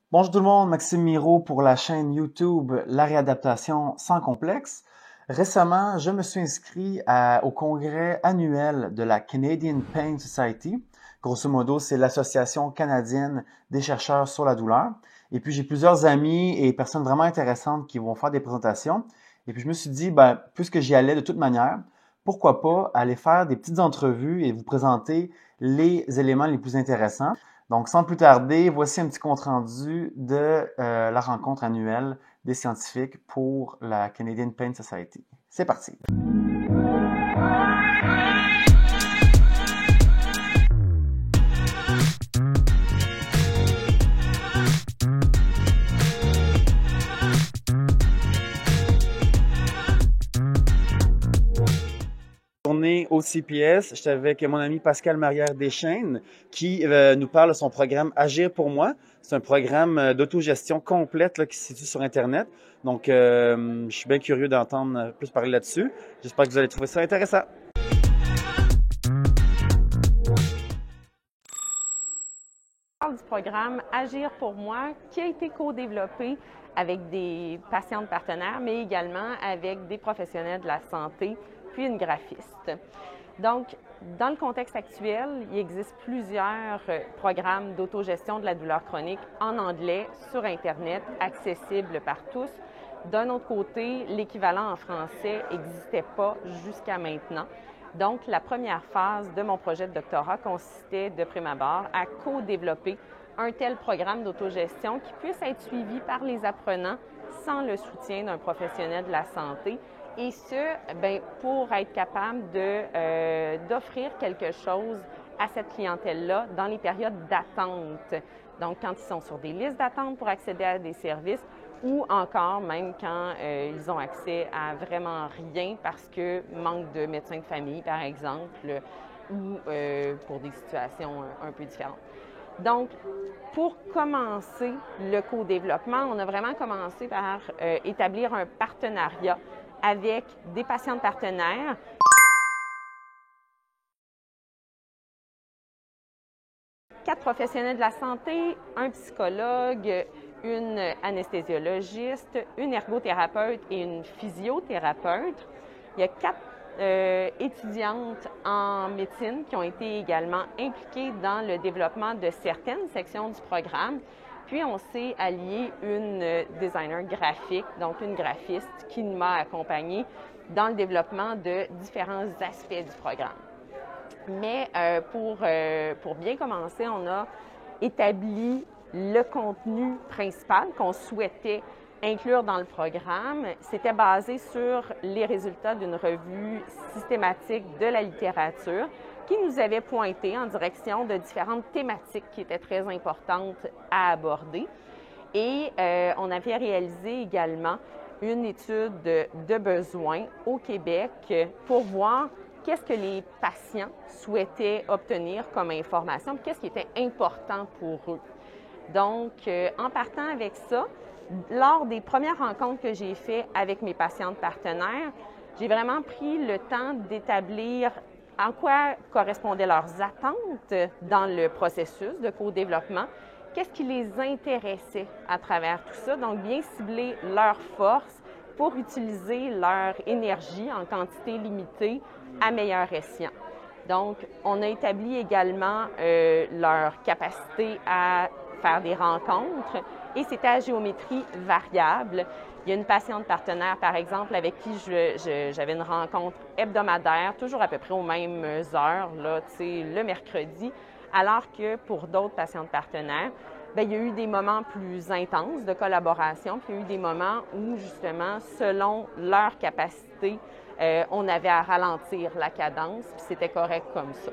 Bonjour tout le monde, Maxime Miro pour la chaîne YouTube La réadaptation sans complexe. Récemment, je me suis inscrit au congrès annuel de la Canadian Pain Society. Grosso modo, c'est l'association canadienne des chercheurs sur la douleur. Et puis, j'ai plusieurs amis et personnes vraiment intéressantes qui vont faire des présentations. Et puis, je me suis dit, puisque j'y allais de toute manière, pourquoi pas aller faire des petites entrevues et vous présenter les éléments les plus intéressants. Donc, sans plus tarder, voici un petit compte-rendu de la rencontre annuelle des scientifiques pour la Canadian Pain Society. C'est parti! Tournée au CPS, j'étais avec mon ami Pascal Marière-Deschaines qui nous parle de son programme Agir pour moi. C'est un programme d'autogestion complète là, qui se situe sur Internet. Donc, je suis bien curieux d'entendre plus parler là-dessus. J'espère que vous allez trouver ça intéressant. Du programme Agir pour moi qui a été co-développé avec des patientes partenaires, mais également avec des professionnels de la santé, puis une graphiste. Donc, dans le contexte actuel, il existe plusieurs programmes d'autogestion de la douleur chronique en anglais sur Internet, accessibles par tous. D'un autre côté, l'équivalent en français n'existait pas jusqu'à maintenant. Donc, la première phase de mon projet de doctorat consistait de prime abord à co-développer un tel programme d'autogestion qui puisse être suivi par les apprenants sans le soutien d'un professionnel de la santé. Et ce, pour être capable d'offrir quelque chose à cette clientèle-là dans les périodes d'attente. Donc, quand ils sont sur des listes d'attente pour accéder à des services ou encore même quand ils ont accès à vraiment rien parce que manque de médecins de famille, par exemple, ou pour des situations un peu différentes. Donc, pour commencer le co-développement, on a vraiment commencé par établir un partenariat avec des patientes partenaires. Quatre professionnels de la santé, un psychologue, une anesthésiologiste, une ergothérapeute et une physiothérapeute. Il y a quatre étudiantes en médecine qui ont été également impliquées dans le développement de certaines sections du programme. Puis, on s'est allié une designer graphique, donc une graphiste qui m'a accompagnée dans le développement de différents aspects du programme. Mais pour bien commencer, on a établi le contenu principal qu'on souhaitait inclure dans le programme. C'était basé sur les résultats d'une revue systématique de la littérature qui nous avait pointé en direction de différentes thématiques qui étaient très importantes à aborder. Et on avait réalisé également une étude de besoins au Québec pour voir qu'est-ce que les patients souhaitaient obtenir comme information, qu'est-ce qui était important pour eux. Donc, en partant avec ça, lors des premières rencontres que j'ai faites avec mes patientes partenaires, j'ai vraiment pris le temps d'établir en quoi correspondaient leurs attentes dans le processus de co-développement, qu'est-ce qui les intéressait à travers tout ça, donc bien cibler leurs forces pour utiliser leur énergie en quantité limitée à meilleur escient. Donc, on a établi également leur capacité à faire des rencontres et c'était à géométrie variable. Il y a une patiente partenaire, par exemple, avec qui j'avais une rencontre hebdomadaire, toujours à peu près aux mêmes heures, là, le mercredi, alors que pour d'autres patientes partenaires, il y a eu des moments plus intenses de collaboration, puis il y a eu des moments où, justement, selon leur capacité, on avait à ralentir la cadence, puis c'était correct comme ça.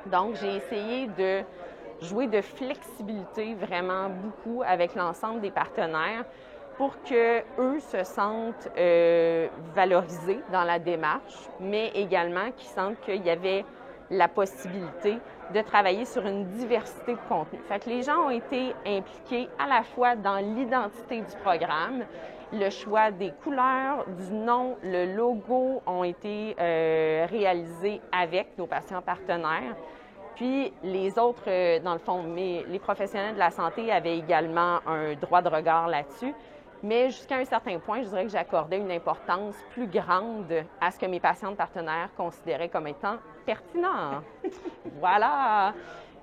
Donc, j'ai essayé de jouer de flexibilité vraiment beaucoup avec l'ensemble des partenaires pour qu'eux se sentent valorisés dans la démarche, mais également qu'ils sentent qu'il y avait la possibilité de travailler sur une diversité de contenus. Fait que les gens ont été impliqués à la fois dans l'identité du programme, le choix des couleurs, du nom, le logo ont été réalisés avec nos patients partenaires. Puis les autres, dans le fond, les professionnels de la santé avaient également un droit de regard là-dessus. Mais jusqu'à un certain point, je dirais que j'accordais une importance plus grande à ce que mes patients partenaires considéraient comme étant pertinent. Voilà!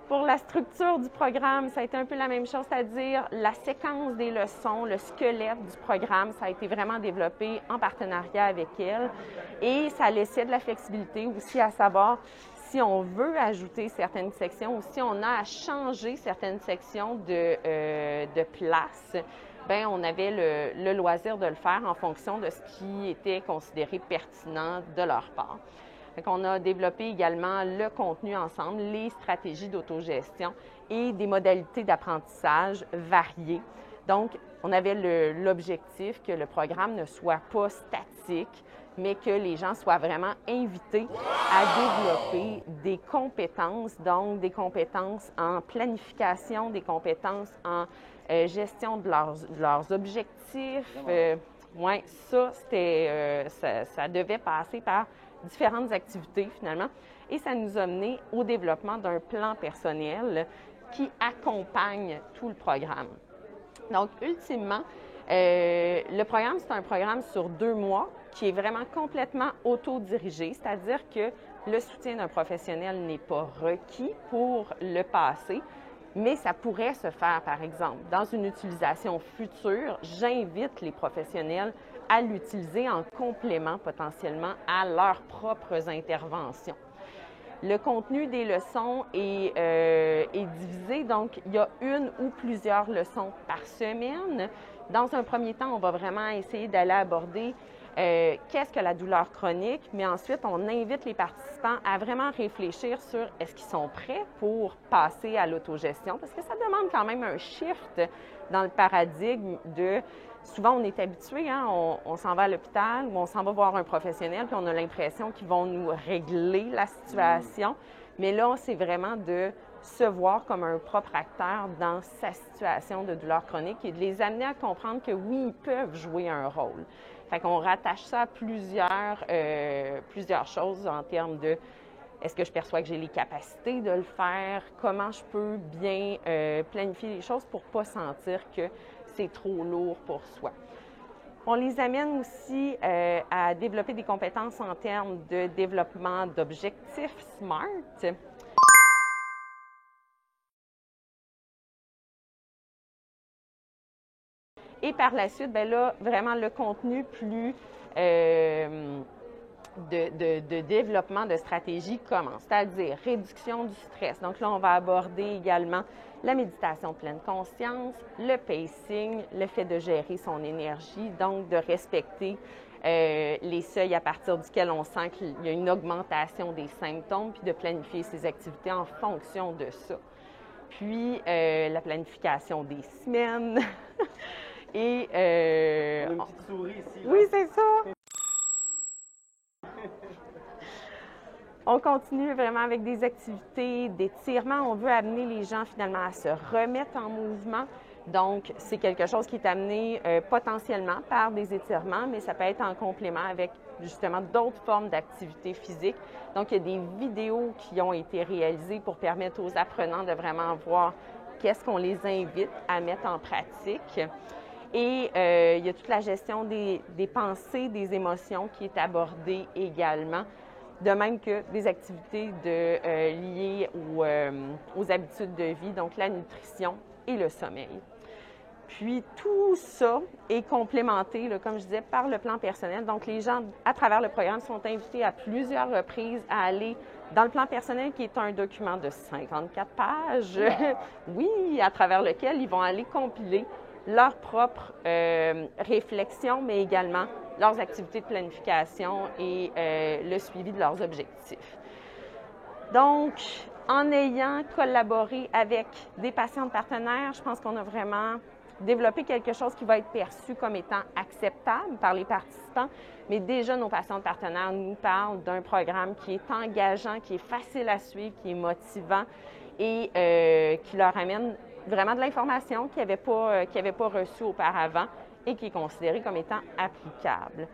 Pour la structure du programme, ça a été un peu la même chose, c'est-à-dire la séquence des leçons, le squelette du programme, ça a été vraiment développé en partenariat avec elle. Et ça laissait de la flexibilité aussi à savoir si on veut ajouter certaines sections ou si on a à changer certaines sections de place. Bien, on avait le loisir de le faire en fonction de ce qui était considéré pertinent de leur part. On a développé également le contenu ensemble, les stratégies d'autogestion et des modalités d'apprentissage variées. Donc, on avait l'objectif que le programme ne soit pas statique, mais que les gens soient vraiment invités à développer des compétences, donc des compétences en planification, des compétences en gestion de leurs objectifs. Oui, ça, ça devait passer par différentes activités finalement, et ça nous a mené au développement d'un plan personnel qui accompagne tout le programme. Donc, ultimement, le programme, c'est un programme sur 2 mois qui est vraiment complètement autodirigé, c'est-à-dire que le soutien d'un professionnel n'est pas requis pour le passer, mais ça pourrait se faire, par exemple, dans une utilisation future. J'invite les professionnels à l'utiliser en complément potentiellement à leurs propres interventions. Le contenu des leçons est divisé, donc il y a une ou plusieurs leçons par semaine. Dans un premier temps, on va vraiment essayer d'aller aborder qu'est-ce que la douleur chronique, mais ensuite, on invite les participants à vraiment réfléchir sur est-ce qu'ils sont prêts pour passer à l'autogestion, parce que ça demande quand même un shift dans le paradigme de... Souvent, on est habitué, hein, on s'en va à l'hôpital ou on s'en va voir un professionnel, puis on a l'impression qu'ils vont nous régler la situation. Mais là, c'est vraiment de se voir comme un propre acteur dans sa situation de douleur chronique et de les amener à comprendre que oui, ils peuvent jouer un rôle. Fait qu'on rattache ça à plusieurs choses en termes de est-ce que je perçois que j'ai les capacités de le faire, comment je peux bien planifier les choses pour ne pas sentir que c'est trop lourd pour soi. On les amène aussi à développer des compétences en termes de développement d'objectifs SMART. Et par la suite, bien là, vraiment le contenu plus de développement de stratégie commence, c'est-à-dire réduction du stress. Donc là, on va aborder également la méditation de pleine conscience, le pacing, le fait de gérer son énergie, donc de respecter les seuils à partir duquel on sent qu'il y a une augmentation des symptômes, puis de planifier ses activités en fonction de ça. Puis la planification des semaines. Et on a une petite souris ici. Oui, c'est ça. On continue vraiment avec des activités d'étirement. On veut amener les gens finalement à se remettre en mouvement. Donc, c'est quelque chose qui est amené potentiellement par des étirements, mais ça peut être en complément avec justement d'autres formes d'activités physiques. Donc, il y a des vidéos qui ont été réalisées pour permettre aux apprenants de vraiment voir qu'est-ce qu'on les invite à mettre en pratique. Et il y a toute la gestion des pensées, des émotions qui est abordée également, de même que des activités liées aux habitudes de vie, donc la nutrition et le sommeil. Puis tout ça est complémenté, là, comme je disais, par le plan personnel. Donc les gens, à travers le programme, sont invités à plusieurs reprises à aller dans le plan personnel, qui est un document de 54 pages, oui, à travers lequel ils vont aller compiler leurs propres réflexions, mais également leurs activités de planification et le suivi de leurs objectifs. Donc, en ayant collaboré avec des patients partenaires, je pense qu'on a vraiment développé quelque chose qui va être perçu comme étant acceptable par les participants. Mais déjà, nos patients partenaires nous parlent d'un programme qui est engageant, qui est facile à suivre, qui est motivant et qui leur amène vraiment de l'information qu'ils n'avaient pas reçue auparavant et qui est considérée comme étant applicable.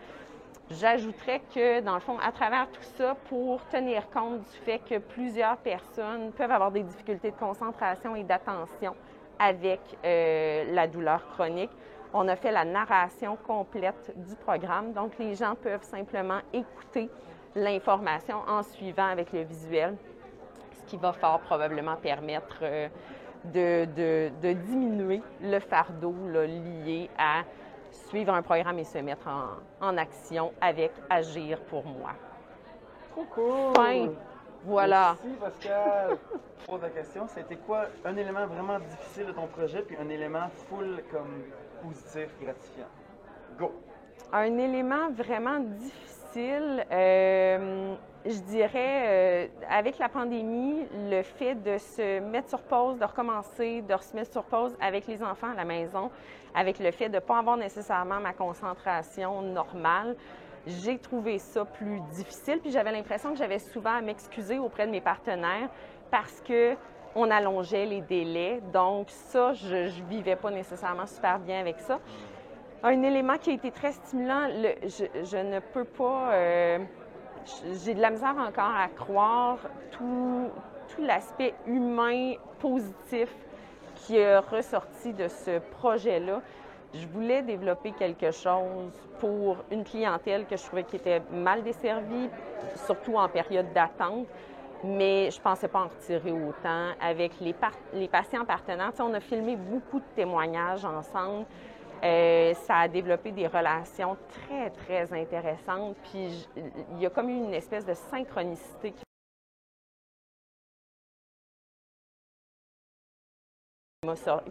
J'ajouterais que, dans le fond, à travers tout ça, pour tenir compte du fait que plusieurs personnes peuvent avoir des difficultés de concentration et d'attention avec la douleur chronique, on a fait la narration complète du programme. Donc, les gens peuvent simplement écouter l'information en suivant avec le visuel, ce qui va fort probablement permettre de diminuer le fardeau là, lié à suivre un programme et se mettre en action avec Agir pour moi. Trop cool! Fin. Voilà. Merci Pascal pour ta question. C'était quoi un élément vraiment difficile de ton projet puis un élément full comme positif, gratifiant? Go! Un élément vraiment difficile, je dirais, avec la pandémie, le fait de se mettre sur pause, de recommencer, de se mettre sur pause avec les enfants à la maison, avec le fait de ne pas avoir nécessairement ma concentration normale, j'ai trouvé ça plus difficile. Puis j'avais l'impression que j'avais souvent à m'excuser auprès de mes partenaires parce que on allongeait les délais. Donc ça, je ne vivais pas nécessairement super bien avec ça. Un élément qui a été très stimulant, je ne peux pas... j'ai de la misère encore à croire tout l'aspect humain positif qui est ressorti de ce projet-là. Je voulais développer quelque chose pour une clientèle que je trouvais qui était mal desservie, surtout en période d'attente, mais je ne pensais pas en retirer autant. Avec les patients partenaires, on a filmé beaucoup de témoignages ensemble. Ça a développé des relations très, très intéressantes. Puis il y a comme eu une espèce de synchronicité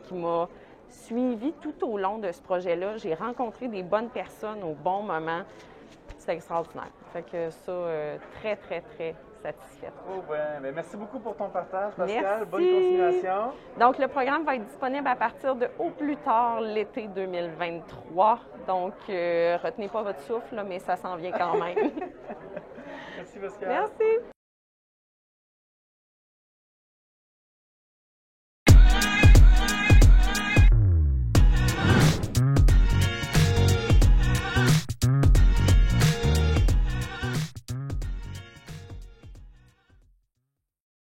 qui m'a suivi tout au long de ce projet-là. J'ai rencontré des bonnes personnes au bon moment. C'est extraordinaire. Fait que ça, très, très, très satisfaite. Oh ben, merci beaucoup pour ton partage, Pascal. Merci. Bonne continuation. Donc, le programme va être disponible à partir de au plus tard l'été 2023. Donc, retenez pas votre souffle, là, mais ça s'en vient quand même. Merci, Pascal. Merci.